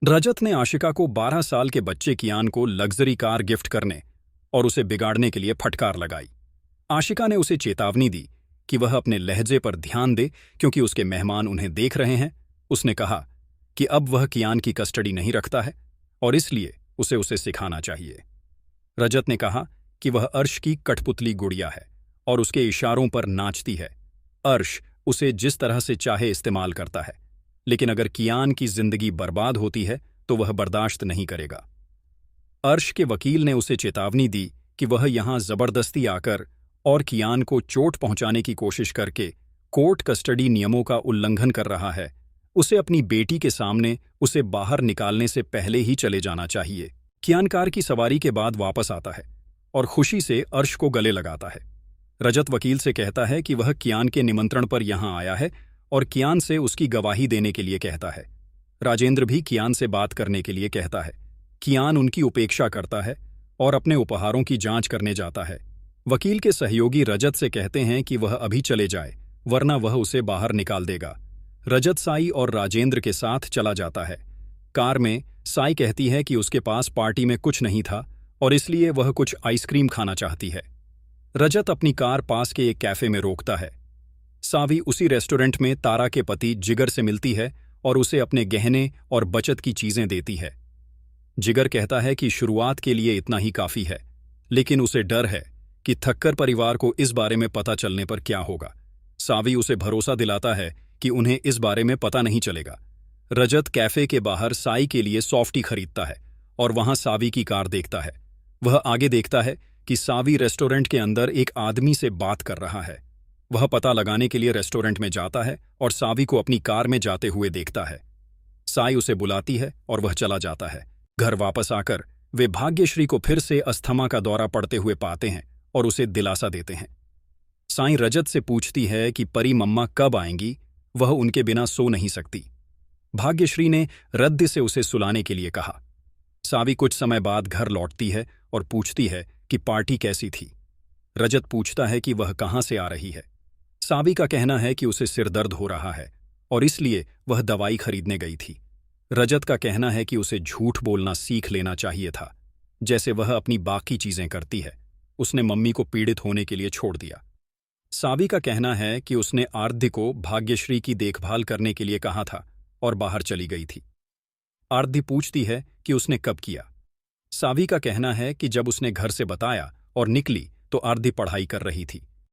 रजत ने आशिका को 12 साल के बच्चे कियान को लग्जरी कार गिफ्ट करने और उसे बिगाड़ने के लिए फटकार लगाई। आशिका ने उसे चेतावनी दी कि वह अपने लहजे पर ध्यान दे क्योंकि उसके मेहमान उन्हें देख रहे हैं। उसने कहा कि अब वह कियान की कस्टडी नहीं रखता है और इसलिए उसे सिखाना चाहिए। रजत ने कहा कि वह अर्श की कठपुतली गुड़िया है और उसके इशारों पर नाचती है। अर्श उसे जिस तरह से चाहे इस्तेमाल करता है, लेकिन अगर कियान की जिंदगी बर्बाद होती है तो वह बर्दाश्त नहीं करेगा। अर्श के वकील ने उसे चेतावनी दी कि वह यहां जबरदस्ती आकर और कियान को चोट पहुंचाने की कोशिश करके कोर्ट कस्टडी नियमों का उल्लंघन कर रहा है। उसे अपनी बेटी के सामने उसे बाहर निकालने से पहले ही चले जाना चाहिए। कियान कार की सवारी के बाद वापस आता है और खुशी से अर्श को गले लगाता है। रजत वकील से कहता है कि वह कियान के निमंत्रण पर यहां आया है और कियान से उसकी गवाही देने के लिए कहता है। राजेंद्र भी कियान से बात करने के लिए कहता है। कियान उनकी उपेक्षा करता है और अपने उपहारों की जांच करने जाता है। वकील के सहयोगी रजत से कहते हैं कि वह अभी चले जाए, वरना वह उसे बाहर निकाल देगा। रजत साई और राजेंद्र के साथ चला जाता है। कार में साई कहती है कि उसके पास पार्टी में कुछ नहीं था और इसलिए वह कुछ आइसक्रीम खाना चाहती है। रजत अपनी कार पास के एक कैफे में रोकता है। सावी उसी रेस्टोरेंट में तारा के पति जिगर से मिलती है और उसे अपने गहने और बचत की चीजें देती है। जिगर कहता है कि शुरुआत के लिए इतना ही काफी है, लेकिन उसे डर है कि थक्कर परिवार को इस बारे में पता चलने पर क्या होगा। सावी उसे भरोसा दिलाता है कि उन्हें इस बारे में पता नहीं चलेगा। रजत कैफे के बाहर साई के लिए सॉफ्टी खरीदता है और वहां सावी की कार देखता है। वह आगे देखता है कि सावी रेस्टोरेंट के अंदर एक आदमी से बात कर रहा है। वह पता लगाने के लिए रेस्टोरेंट में जाता है और सावी को अपनी कार में जाते हुए देखता है। साई उसे बुलाती है और वह चला जाता है। घर वापस आकर वे भाग्यश्री को फिर से अस्थमा का दौरा पड़ते हुए पाते हैं और उसे दिलासा देते हैं। साई रजत से पूछती है कि परी मम्मा कब आएंगी, वह उनके बिना सो नहीं सकती। भाग्यश्री ने रद्द से उसे सुलाने के लिए कहा। सावी कुछ समय बाद घर लौटती है और पूछती है कि पार्टी कैसी थी। रजत पूछता है कि वह कहां से आ रही है। सावी का कहना है कि उसे सिर दर्द हो रहा है और इसलिए वह दवाई खरीदने गई थी। रजत का कहना है कि उसे झूठ बोलना सीख लेना चाहिए था, जैसे वह अपनी बाकी चीजें करती है। उसने मम्मी को पीड़ित होने के लिए छोड़ दिया। सावी का कहना है कि उसने आरध्य को भाग्यश्री की देखभाल करने के लिए कहा था और बाहर चली गई थी। आरध्य पूछती है कि उसने कब किया। सावी का कहना है कि जब उसने घर से बताया और निकली तो आरध्य पढ़ाई कर रही थी।